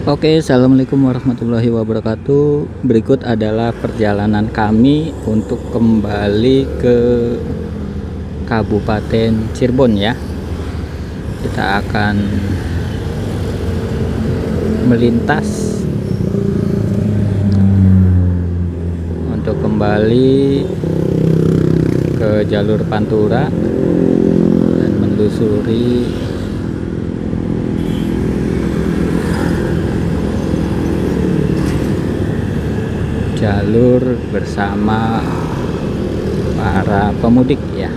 Oke, assalamualaikum warahmatullahi wabarakatuh. Berikut adalah perjalanan kami untuk kembali ke Kabupaten Cirebon ya. Kita akan melintas untuk kembali ke jalur Pantura dan menelusuri jalur bersama para pemudik ya.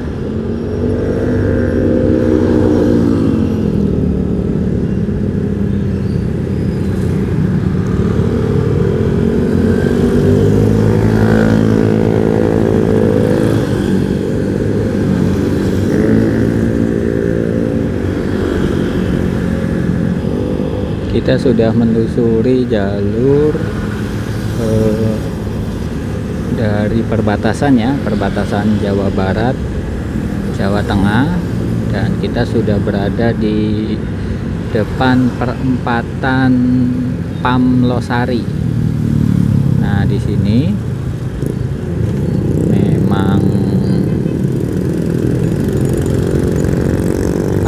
Kita sudah menelusuri jalur dari perbatasan Jawa Barat, Jawa Tengah, dan kita sudah berada di depan perempatan Pamlosari. Nah, di sini memang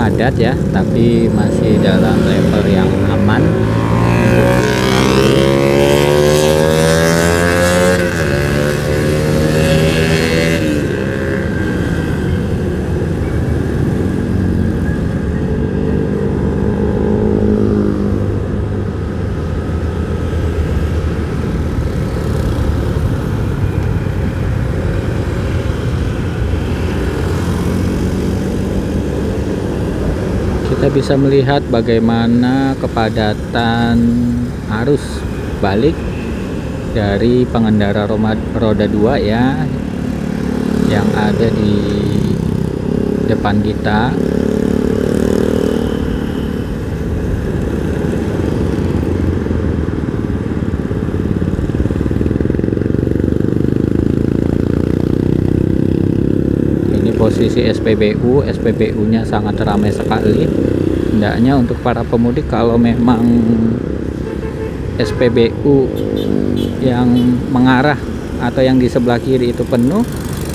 padat ya, tapi masih dalam level yang aman. Kita bisa melihat bagaimana kepadatan arus balik dari pengendara roda 2 ya, yang ada di depan kita. Posisi SPBU-nya sangat ramai sekali. Hendaknya untuk para pemudik, kalau memang SPBU yang mengarah atau yang di sebelah kiri itu penuh,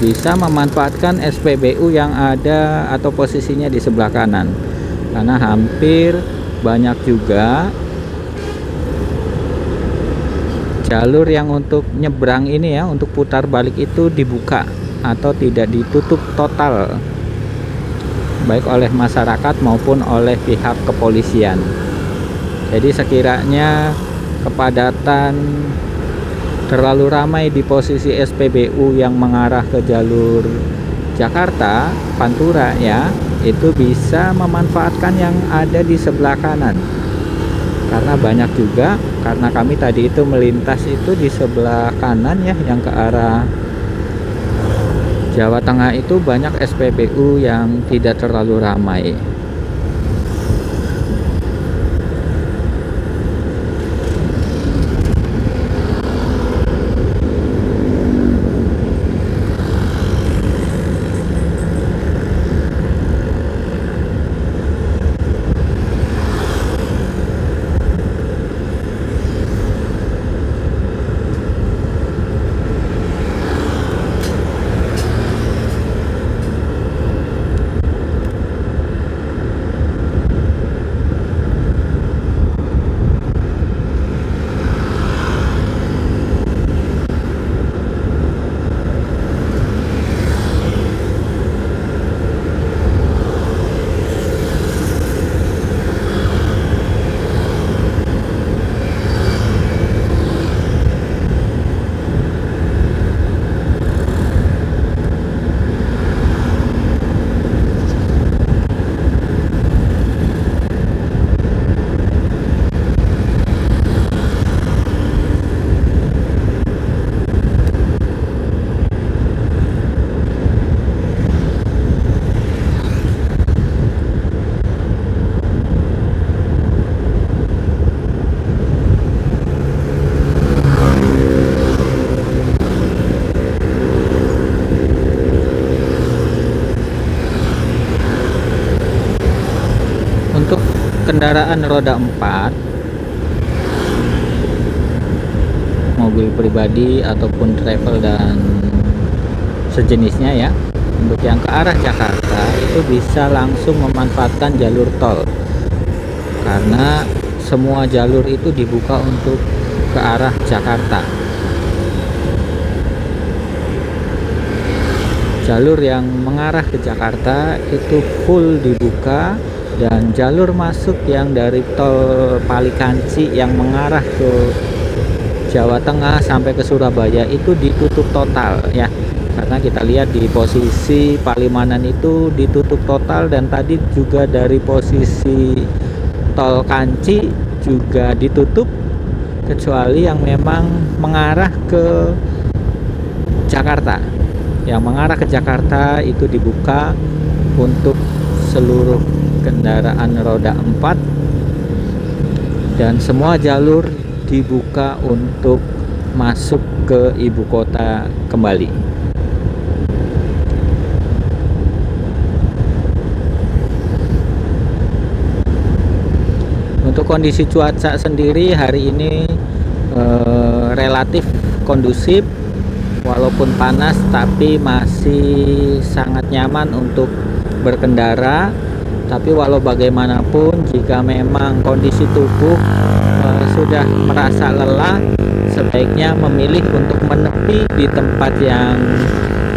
bisa memanfaatkan SPBU yang ada atau posisinya di sebelah kanan, karena hampir banyak juga jalur yang untuk nyebrang ini ya, untuk putar balik itu dibuka atau tidak ditutup total, baik oleh masyarakat maupun oleh pihak kepolisian. Jadi sekiranya kepadatan terlalu ramai di posisi SPBU yang mengarah ke jalur Jakarta Pantura ya, itu bisa memanfaatkan yang ada di sebelah kanan, karena banyak juga, karena kami tadi itu melintas itu di sebelah kanan ya, yang ke arah Jawa Tengah itu banyak SPBU yang tidak terlalu ramai. kendaraan roda 4 mobil pribadi ataupun travel dan sejenisnya ya. Untuk yang ke arah Jakarta itu bisa langsung memanfaatkan jalur tol, karena semua jalur itu dibuka untuk ke arah Jakarta. Jalur yang mengarah ke Jakarta itu full dibuka, dan jalur masuk yang dari tol Palikanci yang mengarah ke Jawa Tengah sampai ke Surabaya itu ditutup total ya. Karena kita lihat di posisi Palimanan itu ditutup total, dan tadi juga dari posisi tol Kanci juga ditutup, kecuali yang memang mengarah ke Jakarta. Yang mengarah ke Jakarta itu dibuka untuk seluruh kendaraan roda 4, dan semua jalur dibuka untuk masuk ke ibu kota kembali. Untuk kondisi cuaca sendiri hari ini relatif kondusif, walaupun panas tapi masih sangat nyaman untuk berkendara. Tapi walau bagaimanapun, jika memang kondisi tubuh sudah merasa lelah, sebaiknya memilih untuk menepi di tempat yang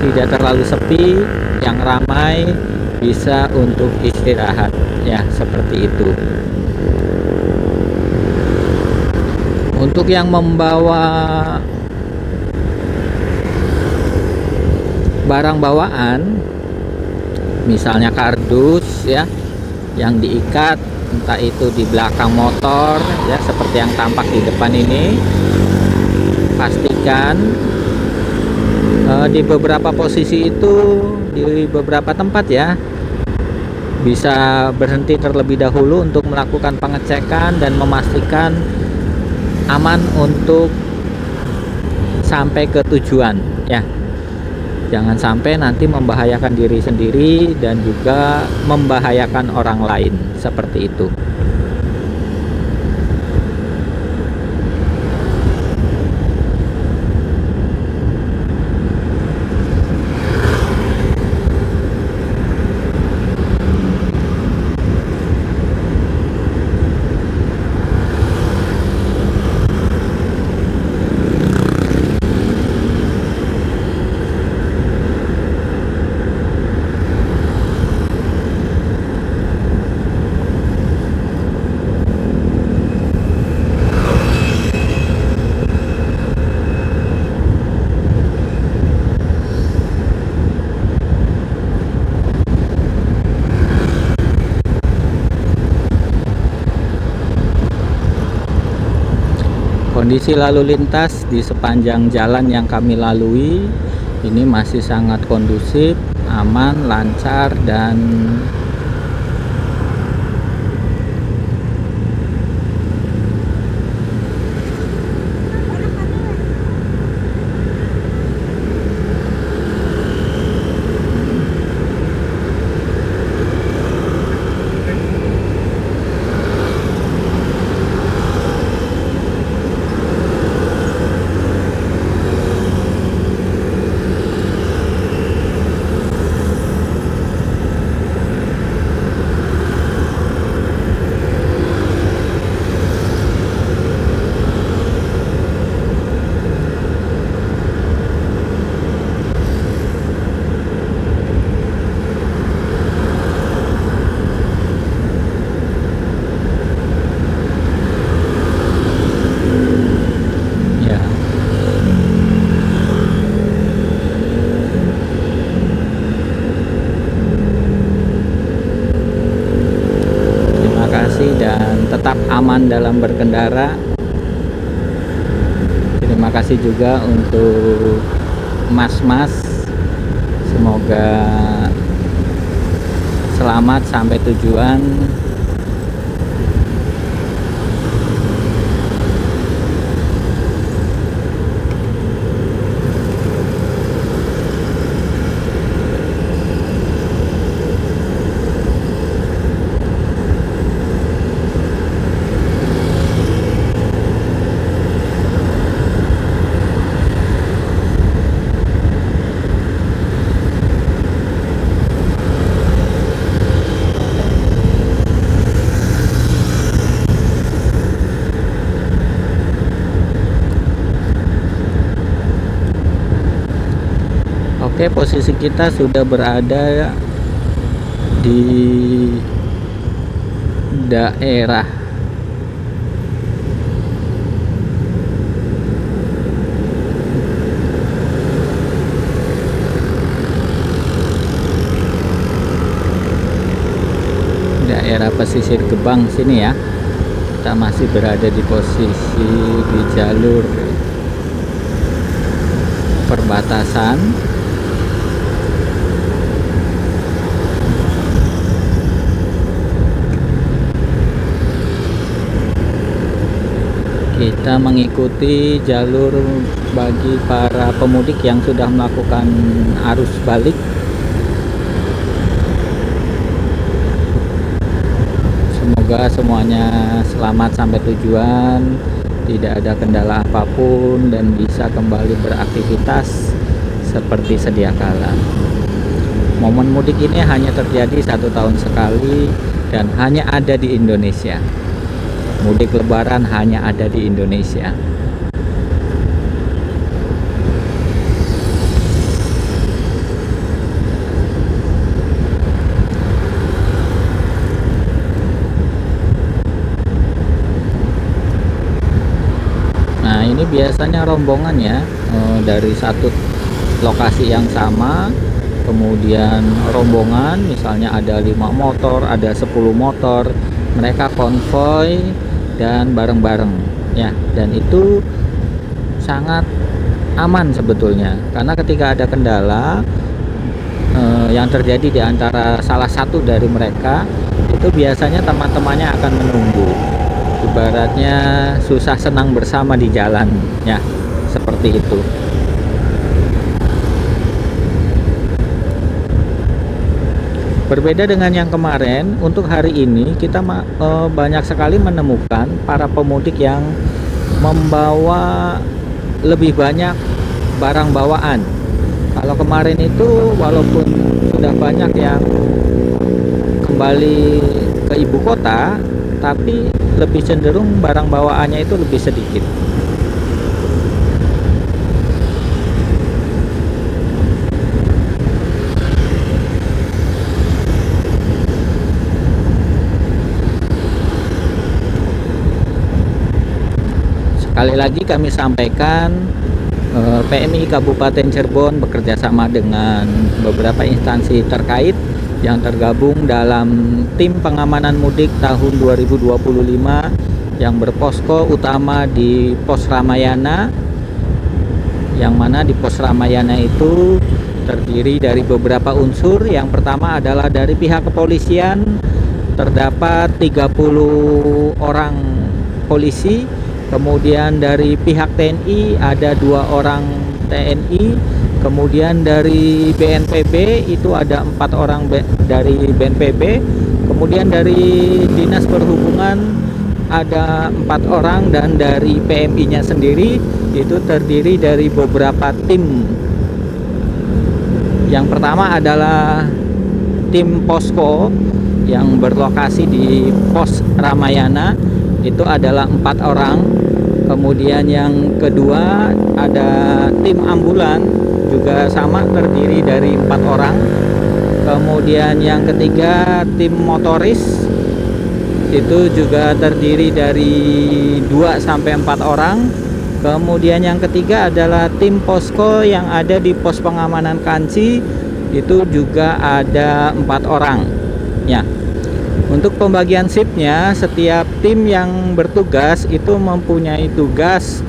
tidak terlalu sepi, yang ramai, bisa untuk istirahat ya, seperti itu. Untuk yang membawa barang bawaan, misalnya kardus ya, yang diikat entah itu di belakang motor ya, seperti yang tampak di depan ini, pastikan di beberapa posisi itu, di beberapa tempat ya, bisa berhenti terlebih dahulu untuk melakukan pengecekan dan memastikan aman untuk sampai ke tujuan ya. Jangan sampai nanti membahayakan diri sendiri dan juga membahayakan orang lain, seperti itu. Kondisi lalu lintas di sepanjang jalan yang kami lalui ini masih sangat kondusif, aman, lancar, dan tetap aman dalam berkendara. Terima kasih juga untuk mas-mas, semoga selamat sampai tujuan. Oke, posisi kita sudah berada di daerah pesisir Gebang sini ya. Kita masih berada di posisi di jalur perbatasan. Kita mengikuti jalur bagi para pemudik yang sudah melakukan arus balik. Semoga semuanya selamat sampai tujuan, tidak ada kendala apapun, dan bisa kembali beraktivitas seperti sedia kala. Momen mudik ini hanya terjadi 1 tahun sekali dan hanya ada di Indonesia. Mudik Lebaran hanya ada di Indonesia. Nah, ini biasanya rombongan ya, dari satu lokasi yang sama, kemudian rombongan, misalnya ada 5 motor, ada 10 motor, mereka konvoy dan bareng-bareng ya, dan itu sangat aman sebetulnya, karena ketika ada kendala yang terjadi di antara salah satu dari mereka, itu biasanya teman-temannya akan menunggu. Ibaratnya susah senang bersama di jalan ya, seperti itu. Berbeda dengan yang kemarin, untuk hari ini kita banyak sekali menemukan para pemudik yang membawa lebih banyak barang bawaan. Kalau kemarin itu walaupun sudah banyak yang kembali ke ibu kota, tapi lebih cenderung barang bawaannya itu lebih sedikit. Sekali lagi kami sampaikan, PMI Kabupaten Cirebon bekerjasama dengan beberapa instansi terkait yang tergabung dalam tim pengamanan mudik tahun 2025 yang berposko utama di Pos Ramayana, yang mana di Pos Ramayana itu terdiri dari beberapa unsur. Yang pertama adalah dari pihak kepolisian, terdapat 30 orang polisi. Kemudian dari pihak TNI ada 2 orang TNI. Kemudian dari BNPB itu ada 4 orang dari BNPB. Kemudian dari Dinas Perhubungan ada 4 orang, dan dari PMI-nya sendiri itu terdiri dari beberapa tim. Yang pertama adalah tim posko yang berlokasi di Pos Ramayana, itu adalah 4 orang. Kemudian yang kedua ada tim ambulan, juga sama terdiri dari 4 orang. Kemudian yang ketiga tim motoris, itu juga terdiri dari 2 sampai 4 orang. Kemudian yang ketiga adalah tim posko yang ada di pos pengamanan Kanci, itu juga ada 4 orang ya. Untuk pembagian shiftnya, setiap tim yang bertugas itu mempunyai tugas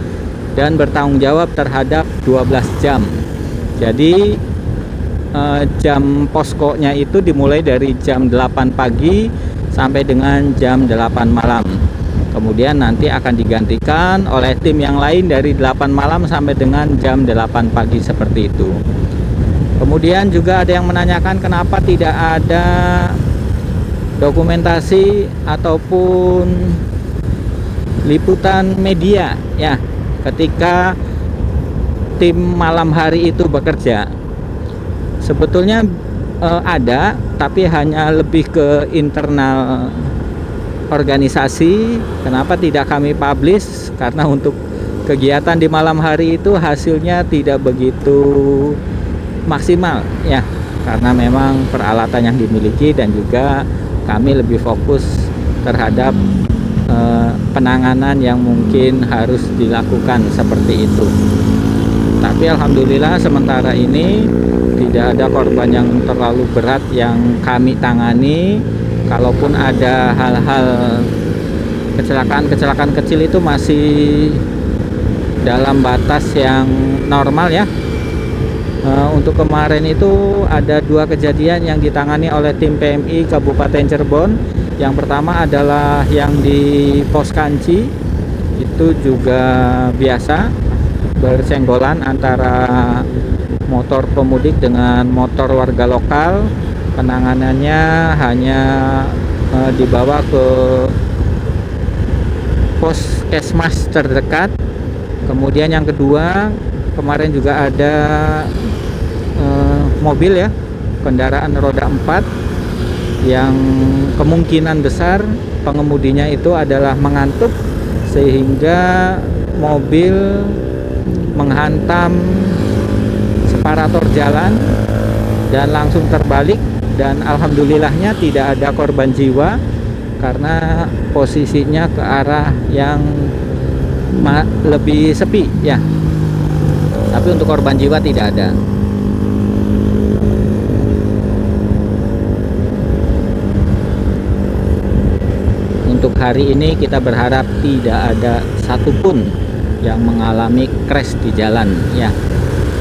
dan bertanggung jawab terhadap 12 jam. Jadi jam poskonya itu dimulai dari jam 8 pagi sampai dengan jam 8 malam. Kemudian nanti akan digantikan oleh tim yang lain dari 8 malam sampai dengan jam 8 pagi, seperti itu. Kemudian juga ada yang menanyakan kenapa tidak ada dokumentasi ataupun liputan media ya ketika tim malam hari itu bekerja. Sebetulnya ada, tapi hanya lebih ke internal organisasi. Kenapa tidak kami publish? Karena untuk kegiatan di malam hari itu hasilnya tidak begitu maksimal ya, karena memang peralatan yang dimiliki dan juga kami lebih fokus terhadap penanganan yang mungkin harus dilakukan seperti itu. Tapi alhamdulillah sementara ini tidak ada korban yang terlalu berat yang kami tangani. Kalaupun ada hal-hal kecelakaan kecil itu masih dalam batas yang normal ya. Untuk kemarin itu ada 2 kejadian yang ditangani oleh tim PMI Kabupaten Cirebon. Yang pertama adalah yang di Pos Kanci, itu juga biasa bersenggolan antara motor pemudik dengan motor warga lokal. Penanganannya hanya dibawa ke Puskesmas terdekat. Kemudian yang kedua, kemarin juga ada mobil ya, kendaraan roda 4 yang kemungkinan besar pengemudinya itu adalah mengantuk sehingga mobil menghantam separator jalan dan langsung terbalik, dan alhamdulillahnya tidak ada korban jiwa karena posisinya ke arah yang lebih sepi ya. Tapi untuk korban jiwa tidak ada. Untuk hari ini kita berharap tidak ada satupun yang mengalami crash di jalan ya.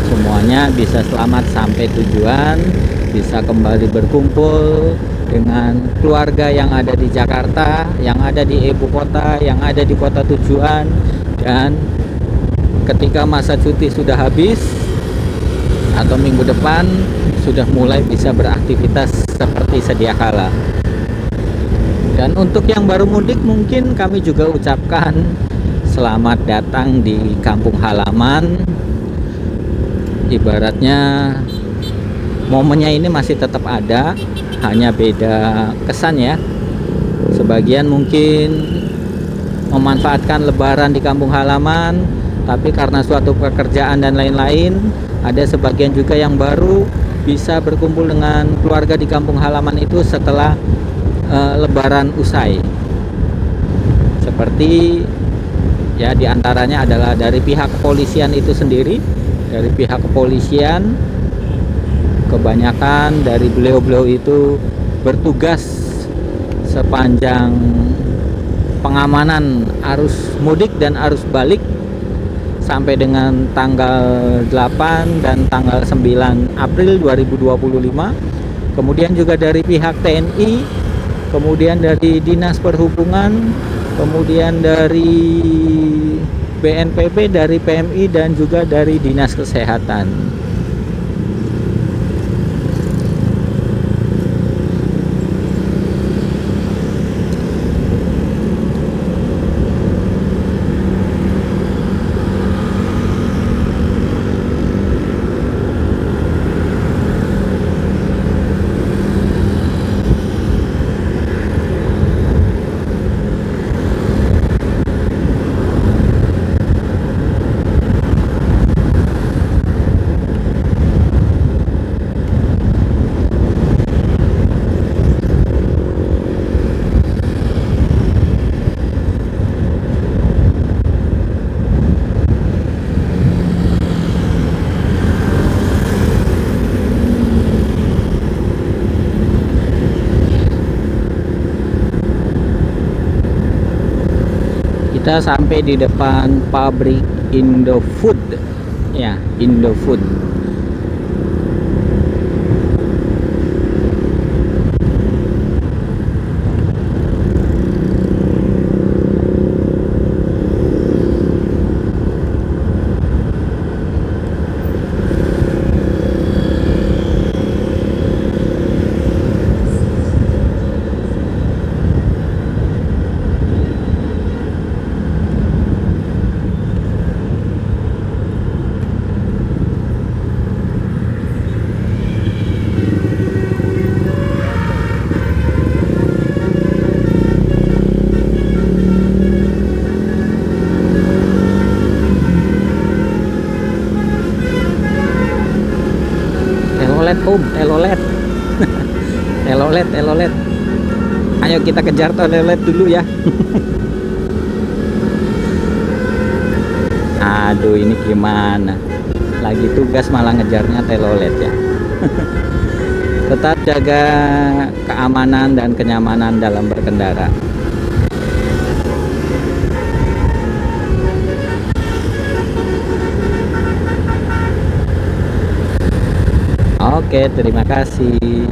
Semuanya bisa selamat sampai tujuan, bisa kembali berkumpul dengan keluarga yang ada di Jakarta, yang ada di ibu kota, yang ada di kota tujuan. Dan ketika masa cuti sudah habis atau minggu depan sudah mulai bisa beraktivitas seperti sedia kala. Dan untuk yang baru mudik mungkin kami juga ucapkan selamat datang di kampung halaman. Ibaratnya momennya ini masih tetap ada, hanya beda kesan ya. Sebagian mungkin memanfaatkan lebaran di kampung halaman, tapi karena suatu pekerjaan dan lain-lain, ada sebagian juga yang baru bisa berkumpul dengan keluarga di kampung halaman itu setelah lebaran usai. Seperti ya, diantaranya adalah dari pihak kepolisian itu sendiri. Dari pihak kepolisian kebanyakan dari beliau-beliau itu bertugas sepanjang pengamanan arus mudik dan arus balik sampai dengan tanggal 8 dan tanggal 9 April 2025. Kemudian juga dari pihak TNI, kemudian dari Dinas Perhubungan, kemudian dari BNPB, dari PMI, dan juga dari Dinas Kesehatan. Kita sampai di depan pabrik Indofood ya, Indofood. telolet. Telolet, telolet. Ayo kita kejar telolet dulu ya. Aduh, ini gimana? Lagi tugas malah ngejarnya telolet ya. Tetap jaga keamanan dan kenyamanan dalam berkendara. Oke, terima kasih.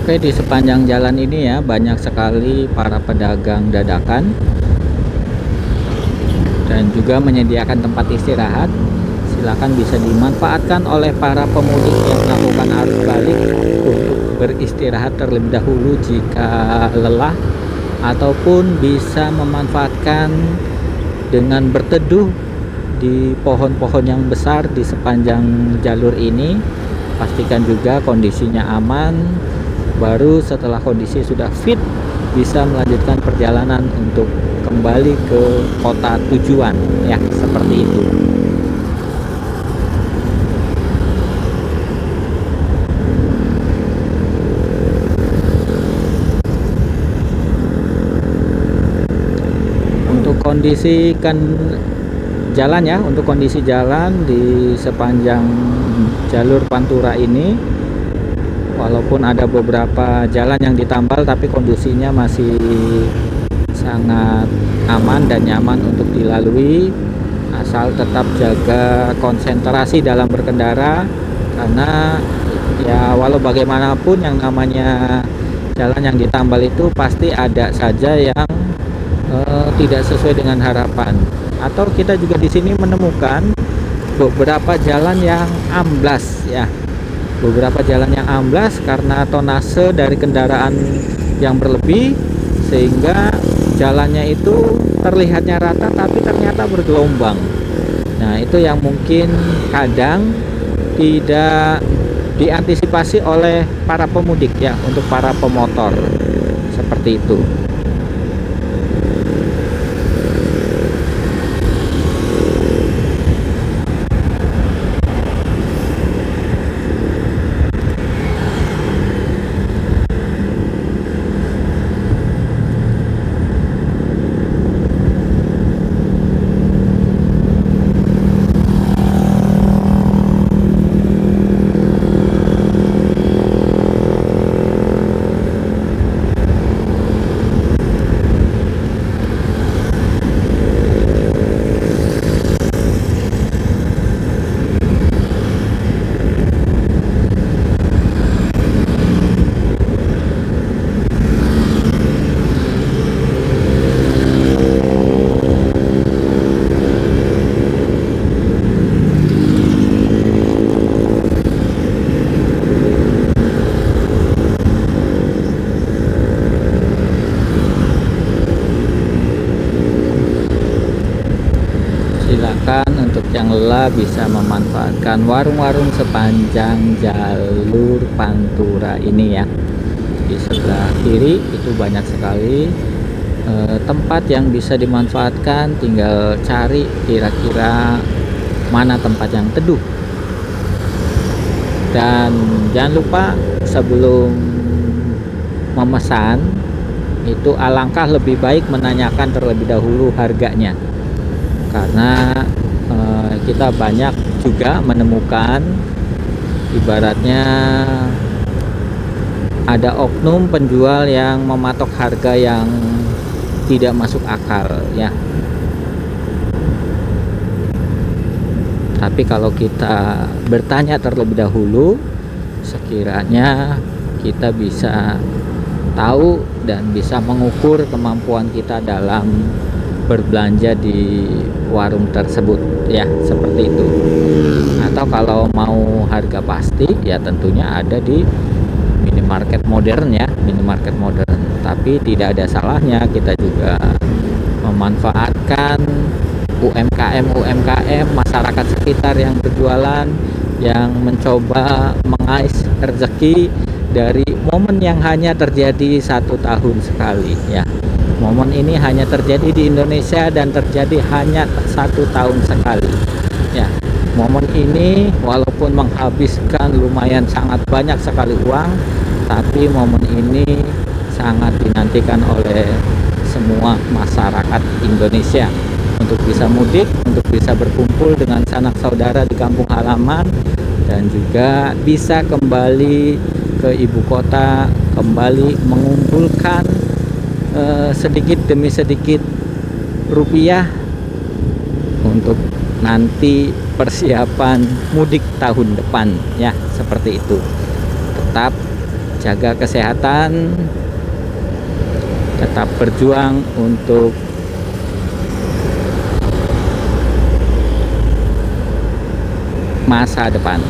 Oke, di sepanjang jalan ini ya banyak sekali para pedagang dadakan dan juga menyediakan tempat istirahat. Silakan bisa dimanfaatkan oleh para pemudik yang melakukan arus balik untuk beristirahat terlebih dahulu jika lelah, ataupun bisa memanfaatkan dengan berteduh di pohon-pohon yang besar di sepanjang jalur ini. Pastikan juga kondisinya aman. Baru setelah kondisi sudah fit, bisa melanjutkan perjalanan untuk kembali ke kota tujuan ya, seperti itu. Untuk kondisi jalan ya, untuk kondisi jalan di sepanjang jalur Pantura ini, walaupun ada beberapa jalan yang ditambal, tapi kondisinya masih sangat aman dan nyaman untuk dilalui, asal tetap jaga konsentrasi dalam berkendara. Karena ya walau bagaimanapun yang namanya jalan yang ditambal itu pasti ada saja yang tidak sesuai dengan harapan. Atau kita juga di sini menemukan beberapa jalan yang amblas ya. Beberapa jalan yang amblas karena tonase dari kendaraan yang berlebih, sehingga jalannya itu terlihatnya rata tapi ternyata bergelombang. Nah, itu yang mungkin kadang tidak diantisipasi oleh para pemudik ya, untuk para pemotor, seperti itu. Untuk yang lelah bisa memanfaatkan warung-warung sepanjang jalur Pantura ini ya. Di sebelah kiri itu banyak sekali tempat yang bisa dimanfaatkan, tinggal cari kira-kira mana tempat yang teduh. Dan jangan lupa sebelum memesan itu alangkah lebih baik menanyakan terlebih dahulu harganya, karena kita banyak juga menemukan ibaratnya ada oknum penjual yang mematok harga yang tidak masuk akal ya. Tapi kalau kita bertanya terlebih dahulu, sekiranya kita bisa tahu dan bisa mengukur kemampuan kita dalam berbelanja di warung tersebut ya, seperti itu. Atau kalau mau harga pasti ya tentunya ada di minimarket modern ya, minimarket modern. Tapi tidak ada salahnya kita juga memanfaatkan UMKM masyarakat sekitar yang berjualan, yang mencoba mengais rezeki dari momen yang hanya terjadi 1 tahun sekali ya. Momen ini hanya terjadi di Indonesia dan terjadi hanya 1 tahun sekali ya. Momen ini walaupun menghabiskan lumayan sangat banyak sekali uang, tapi momen ini sangat dinantikan oleh semua masyarakat Indonesia untuk bisa mudik, untuk bisa berkumpul dengan sanak saudara di kampung halaman, dan juga bisa kembali ke ibu kota, kembali mengumpulkan sedikit demi sedikit rupiah untuk nanti persiapan mudik tahun depan ya, seperti itu. Tetap jaga kesehatan, tetap berjuang untuk masa depan.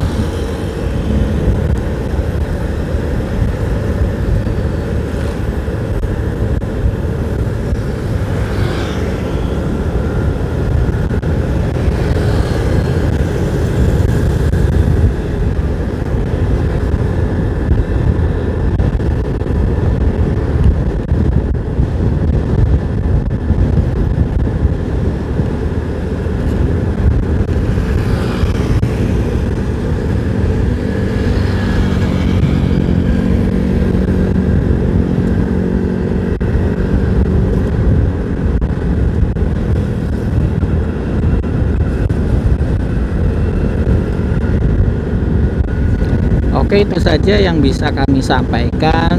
Oke, itu saja yang bisa kami sampaikan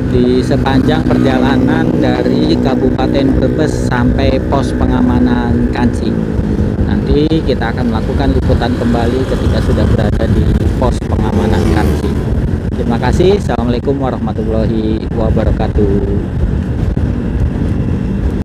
di sepanjang perjalanan dari Kabupaten Brebes sampai pos pengamanan Kanci. Nanti kita akan melakukan liputan kembali ketika sudah berada di pos pengamanan Kanci. Terima kasih. Assalamualaikum warahmatullahi wabarakatuh.